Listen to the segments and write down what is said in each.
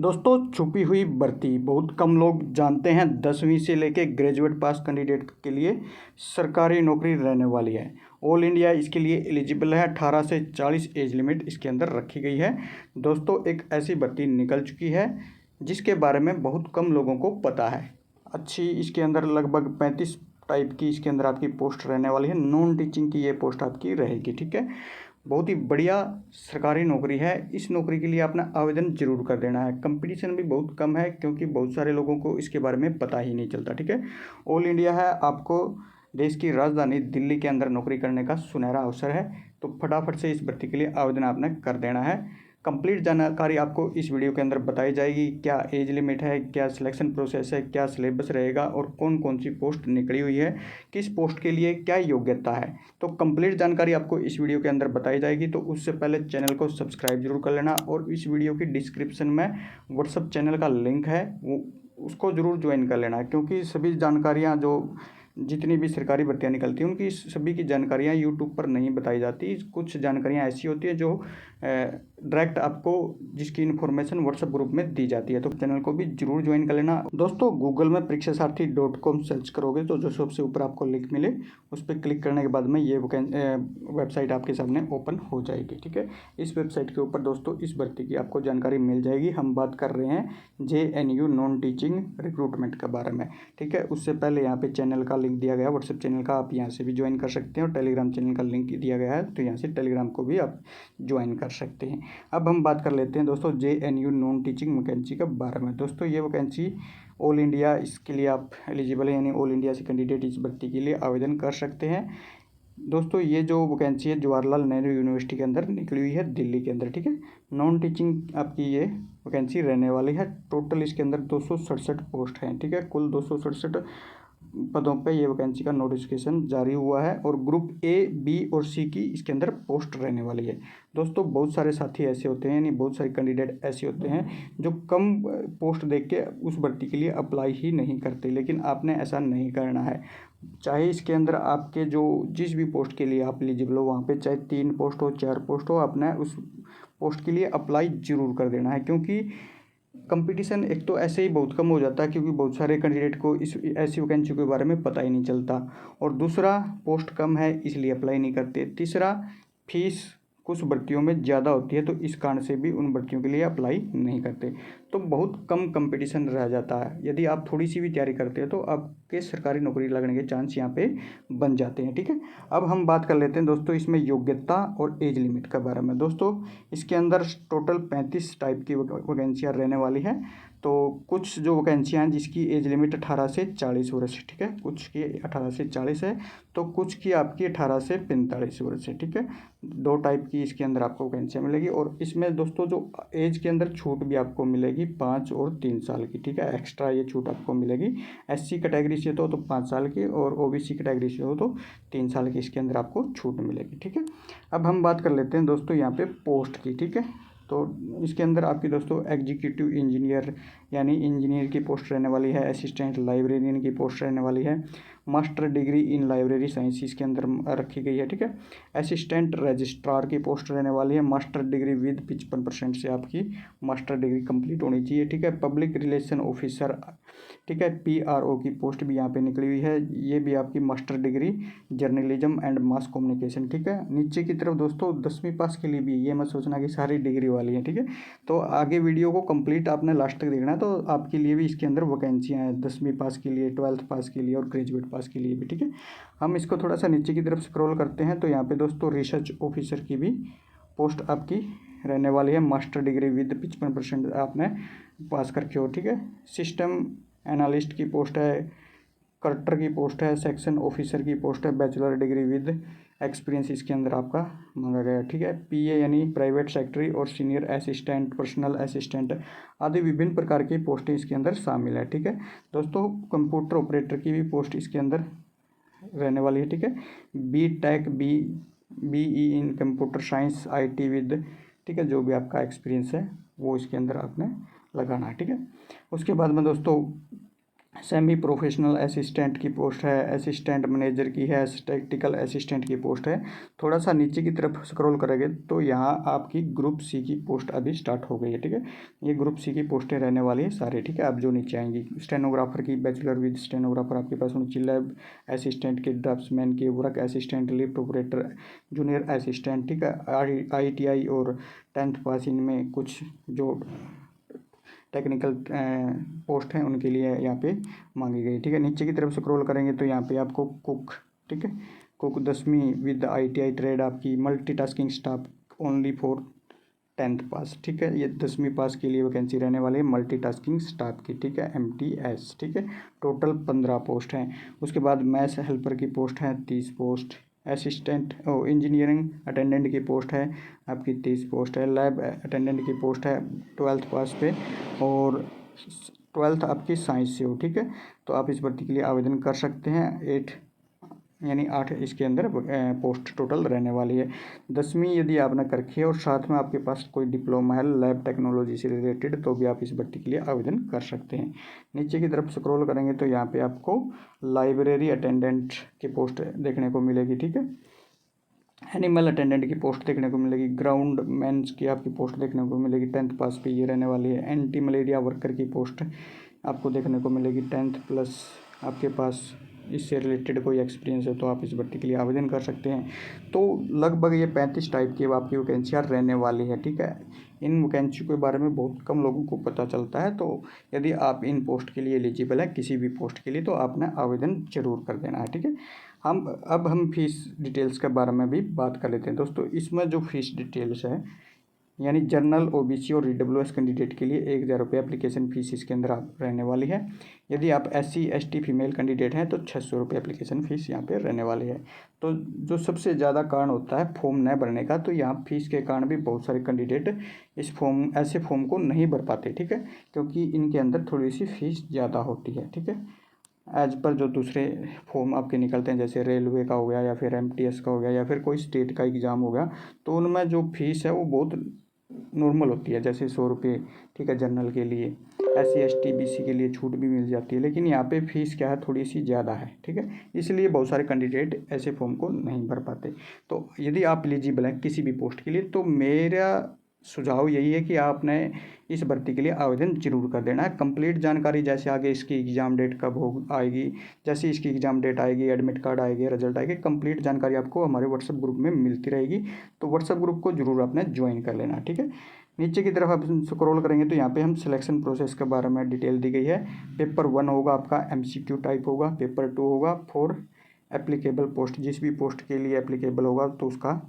दोस्तों छुपी हुई भर्ती बहुत कम लोग जानते हैं। 10वीं से लेके ग्रेजुएट पास कैंडिडेट के लिए सरकारी नौकरी रहने वाली है। ऑल इंडिया इसके लिए एलिजिबल है। 18 से 40 एज लिमिट इसके अंदर रखी गई है। दोस्तों एक ऐसी भर्ती निकल चुकी है जिसके बारे में बहुत कम लोगों को पता है। अच्छी इसके अंदर लगभग 35 टाइप की इसके अंदर आपकी पोस्ट रहने वाली है। नॉन टीचिंग की ये पोस्ट आपकी रहेगी। ठीक है, बहुत ही बढ़िया सरकारी नौकरी है। इस नौकरी के लिए आपने आवेदन जरूर कर देना है। कंपटीशन भी बहुत कम है क्योंकि बहुत सारे लोगों को इसके बारे में पता ही नहीं चलता। ठीक है, ऑल इंडिया है, आपको देश की राजधानी दिल्ली के अंदर नौकरी करने का सुनहरा अवसर है। तो फटाफट से इस भर्ती के लिए आवेदन आपने कर देना है। कंप्लीट जानकारी आपको इस वीडियो के अंदर बताई जाएगी। क्या एज लिमिट है, क्या सिलेक्शन प्रोसेस है, क्या सिलेबस रहेगा और कौन कौन सी पोस्ट निकली हुई है, किस पोस्ट के लिए क्या योग्यता है। तो कंप्लीट जानकारी आपको इस वीडियो के अंदर बताई जाएगी। तो उससे पहले चैनल को सब्सक्राइब जरूर कर लेना और इस वीडियो की डिस्क्रिप्शन में व्हाट्सअप चैनल का लिंक है, वो उसको ज़रूर ज्वाइन कर लेना, क्योंकि सभी जानकारियाँ जो जितनी भी सरकारी भर्तियाँ निकलती हैं उनकी सभी की जानकारियाँ यूट्यूब पर नहीं बताई जाती। कुछ जानकारियाँ ऐसी होती है जो डायरेक्ट आपको जिसकी इन्फॉर्मेशन व्हाट्सएप ग्रुप में दी जाती है। तो चैनल को भी जरूर ज्वाइन कर लेना। दोस्तों गूगल में परीक्षासारथी.com सर्च करोगे तो जो सबसे ऊपर आपको लिंक मिले उस पर क्लिक करने के बाद में ये वेबसाइट आपके सामने ओपन हो जाएगी। ठीक है, इस वेबसाइट के ऊपर दोस्तों इस भर्ती की आपको जानकारी मिल जाएगी। हम बात कर रहे हैं JNU नॉन टीचिंग रिक्रूटमेंट के बारे में। ठीक है, उससे पहले यहाँ पे चैनल का लिंक दिया गया है, व्हाट्सएप चैनल का, आप यहाँ से भी ज्वाइन कर सकते हैं और टेलीग्राम चैनल का लिंक दिया गया है, तो यहाँ से टेलीग्राम को भी आप ज्वाइन कर सकते हैं। अब हम बात कर लेते हैं दोस्तों JNU नॉन टीचिंग वैकेंसी के बारे में। दोस्तों ये वैकेंसी ऑल इंडिया इसके लिए आप एलिजिबल है, यानी ऑल इंडिया से कैंडिडेट इस भर्ती के लिए आवेदन कर सकते हैं। दोस्तों ये जो वैकेंसी है जवाहरलाल नेहरू यूनिवर्सिटी के अंदर निकली हुई है दिल्ली के अंदर। ठीक है, नॉन टीचिंग आपकी ये वैकेंसी रहने वाली है। टोटल इसके अंदर 267 पोस्ट हैं। ठीक है, कुल 267 पदों पे ये वैकेंसी का नोटिफिकेशन जारी हुआ है और ग्रुप A, B और C की इसके अंदर पोस्ट रहने वाली है। दोस्तों बहुत सारे साथी ऐसे होते हैं, यानी बहुत सारे कैंडिडेट ऐसे होते हैं जो कम पोस्ट देख के उस भर्ती के लिए अप्लाई ही नहीं करते, लेकिन आपने ऐसा नहीं करना है। चाहे इसके अंदर आपके जो जिस भी पोस्ट के लिए आप एलिजिबल हो वहाँ पे चाहे 3 पोस्ट हो 4 पोस्ट हो, आपने उस पोस्ट के लिए अप्लाई जरूर कर देना है। क्योंकि कंपटीशन एक तो ऐसे ही बहुत कम हो जाता है क्योंकि बहुत सारे कैंडिडेट को इस ऐसी वैकेंसी के बारे में पता ही नहीं चलता, और दूसरा पोस्ट कम है इसलिए अप्लाई नहीं करते, तीसरा फीस कुछ भर्तियों में ज़्यादा होती है तो इस कारण से भी उन भर्तियों के लिए अप्लाई नहीं करते। तो बहुत कम कंपटीशन रह जाता है। यदि आप थोड़ी सी भी तैयारी करते हैं तो आपके सरकारी नौकरी लगने के चांस यहाँ पे बन जाते हैं। ठीक है, अब हम बात कर लेते हैं दोस्तों इसमें योग्यता और एज लिमिट के बारे में। दोस्तों इसके अंदर टोटल 35 टाइप की वैकेंसियाँ रहने वाली है। तो कुछ जो वैकेंसियाँ हैं जिसकी एज लिमिट 18 से 40 वर्ष है। ठीक है, कुछ की 18 से 40 है तो कुछ की आपकी 18 से 45 वर्ष है। ठीक है, 2 टाइप की इसके अंदर आपको वैकेंसियाँ मिलेगी और इसमें दोस्तों जो एज के अंदर छूट भी आपको मिलेगी 5 और 3 साल की। ठीक है, एक्स्ट्रा ये छूट आपको मिलेगी। SC कैटेगरी से तो 5 साल की और OBC कैटेगरी से हो तो 3 साल की इसके अंदर आपको छूट मिलेगी। ठीक है, अब हम बात कर लेते हैं दोस्तों यहाँ पे पोस्ट की। ठीक है, तो इसके अंदर आपकी दोस्तों एग्जीक्यूटिव इंजीनियर यानी इंजीनियर की पोस्ट रहने वाली है, असिस्टेंट लाइब्रेरियन की पोस्ट रहने वाली है, master degree in library science इसके अंदर रखी गई है। ठीक है, असिस्टेंट रजिस्ट्रार की पोस्ट रहने वाली है, मास्टर डिग्री विद 55% से आपकी मास्टर डिग्री कंप्लीट होनी चाहिए। ठीक है, पब्लिक रिलेशन ऑफिसर, ठीक है, PRO की पोस्ट भी यहाँ पे निकली हुई है, ये भी आपकी master degree journalism and mass communication. ठीक है, नीचे की तरफ दोस्तों 10वीं पास के लिए भी, ये मत सोचना कि सारी डिग्री वाली है। ठीक है, तो आगे वीडियो को कंप्लीट आपने लास्ट तक देखना है, तो आपके लिए भी इसके अंदर वैकेंसियाँ हैं 10वीं पास के लिए, 12th पास के लिए और ग्रेजुएट पास के लिए भी। ठीक है, हम इसको थोड़ा सा नीचे की तरफ स्क्रॉल करते हैं तो यहाँ पे दोस्तों रिसर्च ऑफिसर की भी पोस्ट आपकी रहने वाली है। मास्टर डिग्री विद 55% आपने पास करके हो। ठीक है, सिस्टम एनालिस्ट की पोस्ट है, कर्टर की पोस्ट है, सेक्शन ऑफिसर की पोस्ट है, बैचलर डिग्री विद एक्सपीरियंस इसके अंदर आपका मांगा गया। ठीक है, PA यानी प्राइवेट सेक्रेटरी और सीनियर असिस्टेंट, पर्सनल असिस्टेंट आदि विभिन्न प्रकार की पोस्टें इसके अंदर शामिल है। ठीक है दोस्तों, कंप्यूटर ऑपरेटर की भी पोस्ट इसके अंदर रहने वाली है। ठीक है, BTech BE in computer science IT with, ठीक है, जो भी आपका एक्सपीरियंस है वो इसके अंदर आपने लगाना है। ठीक है, उसके बाद में दोस्तों सेमी प्रोफेशनल असिस्टेंट की पोस्ट है, असिस्टेंट मैनेजर की है, स्टैटिस्टिकल असिस्टेंट की पोस्ट है। थोड़ा सा नीचे की तरफ स्क्रॉल करेंगे तो यहाँ आपकी ग्रुप सी की पोस्ट अभी स्टार्ट हो गई है, ठीक है। ये ग्रुप सी की पोस्टें रहने वाली है सारे, ठीक है। अब जो नीचे आएंगी, स्टेनोग्राफर की बैचलर विद स्टेनोग्राफर आपके पास होनी चाहिए, लैब असिस्टेंट की, ड्राफ्ट्समैन की, work assistant, lift operator, junior assistant, ठीक है। ITI और 10th पास, इनमें कुछ जो टेक्निकल पोस्ट हैं उनके लिए यहाँ पे मांगी गई, ठीक है। नीचे की तरफ स्क्रॉल करेंगे तो यहाँ पे आपको कुक, ठीक है, कुक 10वीं विद ITI ट्रेड आपकी, multitasking staff only for 10th पास, ठीक है। ये 10वीं पास के लिए वैकेंसी रहने वाली है मल्टीटास्किंग स्टाफ की, ठीक है, MTS, ठीक है। टोटल 15 पोस्ट हैं। उसके बाद मैथ्स हेल्पर की पोस्ट है 30 पोस्ट, असिस्टेंट इंजीनियरिंग अटेंडेंट की पोस्ट है आपकी 30 पोस्ट है, लैब अटेंडेंट की पोस्ट है 12th पास पे, और 12th आपकी साइंस से हो, ठीक है। तो आप इस भर्ती के लिए आवेदन कर सकते हैं। 8 इसके अंदर पोस्ट टोटल रहने वाली है। 10वीं यदि आपने कर रखी है और साथ में आपके पास कोई डिप्लोमा है लैब टेक्नोलॉजी से रिलेटेड, तो भी आप इस भर्ती के लिए आवेदन कर सकते हैं। नीचे की तरफ स्क्रॉल करेंगे तो यहाँ पे आपको लाइब्रेरी अटेंडेंट की पोस्ट देखने को मिलेगी, ठीक है। एनिमल अटेंडेंट की पोस्ट देखने को मिलेगी, ग्राउंड मैन्स की आपकी पोस्ट देखने को मिलेगी 10th पास पे, ये रहने वाली है। एंटी मलेरिया वर्कर की पोस्ट आपको देखने को मिलेगी 10th प्लस, आपके पास इससे रिलेटेड कोई एक्सपीरियंस है तो आप इस भर्ती के लिए आवेदन कर सकते हैं। तो लगभग ये 35 टाइप की आपकी वैकेंसियाँ रहने वाली है, ठीक है। इन वैकेंसी के बारे में बहुत कम लोगों को पता चलता है, तो यदि आप इन पोस्ट के लिए एलिजिबल है किसी भी पोस्ट के लिए, तो आपने आवेदन जरूर कर देना है, ठीक है। हम फीस डिटेल्स के बारे में भी बात कर लेते हैं दोस्तों। इसमें जो फीस डिटेल्स है, यानी जनरल, OBC और EWS कैंडिडेट के लिए 1000 रुपये एप्लीकेशन फ़ीस इसके अंदर रहने वाली है। यदि आप SC ST फीमेल कैंडिडेट हैं तो 600 रुपये एप्लीकेशन फ़ीस यहाँ पे रहने वाली है। तो जो सबसे ज़्यादा कारण होता है फॉर्म न भरने का, तो यहाँ फीस के कारण भी बहुत सारे कैंडिडेट ऐसे फॉर्म को नहीं भर पाते, ठीक है, क्योंकि इनके अंदर थोड़ी सी फीस ज़्यादा होती है, ठीक है, एज पर जो दूसरे फॉर्म आपके निकलते हैं, जैसे रेलवे का हो गया या फिर MTS का हो गया या फिर कोई स्टेट का एग्ज़ाम हो गया, तो उनमें जो फीस है वो बहुत नॉर्मल होती है, जैसे 100 रुपये, ठीक है, जनरल के लिए। SC ST BC के लिए छूट भी मिल जाती है, लेकिन यहाँ पे फीस क्या है, थोड़ी सी ज़्यादा है, ठीक है। इसलिए बहुत सारे कैंडिडेट ऐसे फॉर्म को नहीं भर पाते। तो यदि आप एलिजिबल हैं किसी भी पोस्ट के लिए, तो मेरा सुझाव यही है कि आपने इस भर्ती के लिए आवेदन जरूर कर देना है। कंप्लीट जानकारी, जैसे आगे इसकी एग्ज़ाम डेट कब हो आएगी, जैसे इसकी एग्ज़ाम डेट आएगी, एडमिट कार्ड आएगी, रिजल्ट आएगी, कंप्लीट जानकारी आपको हमारे व्हाट्सएप ग्रुप में मिलती रहेगी। तो व्हाट्सएप ग्रुप को जरूर आपने ज्वाइन कर लेना, ठीक है। नीचे की तरफ आप स्क्रॉल करेंगे तो यहाँ पे हम सिलेक्शन प्रोसेस के बारे में डिटेल दी गई है। पेपर 1 होगा आपका MCQ टाइप होगा, पेपर 2 होगा फॉर एप्लीकेबल पोस्ट, जिस भी पोस्ट के लिए एप्लीकेबल होगा तो उसका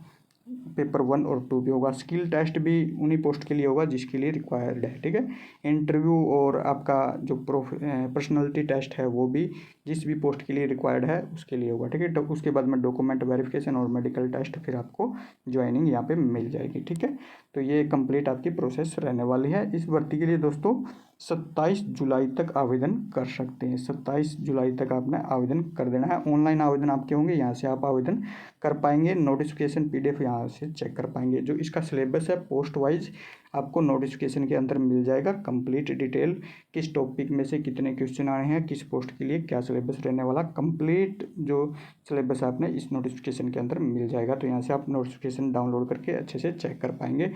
पेपर 1 और 2 भी होगा। स्किल टेस्ट भी उन्हीं पोस्ट के लिए होगा जिसके लिए रिक्वायर्ड है, ठीक है। इंटरव्यू और आपका जो पर्सनैलिटी टेस्ट है वो भी जिस भी पोस्ट के लिए रिक्वायर्ड है उसके लिए होगा, ठीक है। तो उसके बाद में डॉक्यूमेंट वेरिफिकेशन और मेडिकल टेस्ट, फिर आपको ज्वाइनिंग यहाँ पे मिल जाएगी, ठीक है। तो ये कंप्लीट आपकी प्रोसेस रहने वाली है। इस भर्ती के लिए दोस्तों 27 जुलाई तक आवेदन कर सकते हैं। 27 जुलाई तक आपने आवेदन कर देना है। ऑनलाइन आवेदन आपके होंगे, यहाँ से आप आवेदन कर पाएंगे। नोटिफिकेशन PDF यहाँ से चेक कर पाएंगे। जो इसका सिलेबस है पोस्ट वाइज आपको नोटिफिकेशन के अंदर मिल जाएगा कंप्लीट डिटेल, किस टॉपिक में से कितने क्वेश्चन आए हैं, किस पोस्ट के लिए क्या सिलेबस रहने वाला, कंप्लीट जो सिलेबस आपने इस नोटिफिकेशन के अंदर मिल जाएगा। तो यहाँ से आप नोटिफिकेशन डाउनलोड करके अच्छे से चेक कर पाएंगे।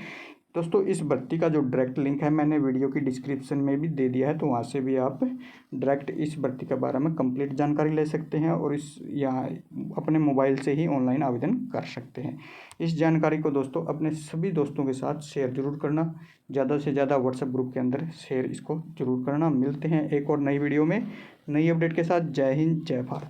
दोस्तों इस भर्ती का जो डायरेक्ट लिंक है मैंने वीडियो की डिस्क्रिप्शन में भी दे दिया है, तो वहाँ से भी आप डायरेक्ट इस भर्ती के बारे में कंप्लीट जानकारी ले सकते हैं और इस यहाँ अपने मोबाइल से ही ऑनलाइन आवेदन कर सकते हैं। इस जानकारी को दोस्तों अपने सभी दोस्तों के साथ शेयर जरूर करना, ज़्यादा से ज़्यादा व्हाट्सएप ग्रुप के अंदर शेयर इसको जरूर करना। मिलते हैं एक और नई वीडियो में नई अपडेट के साथ। जय हिंद, जय भारत।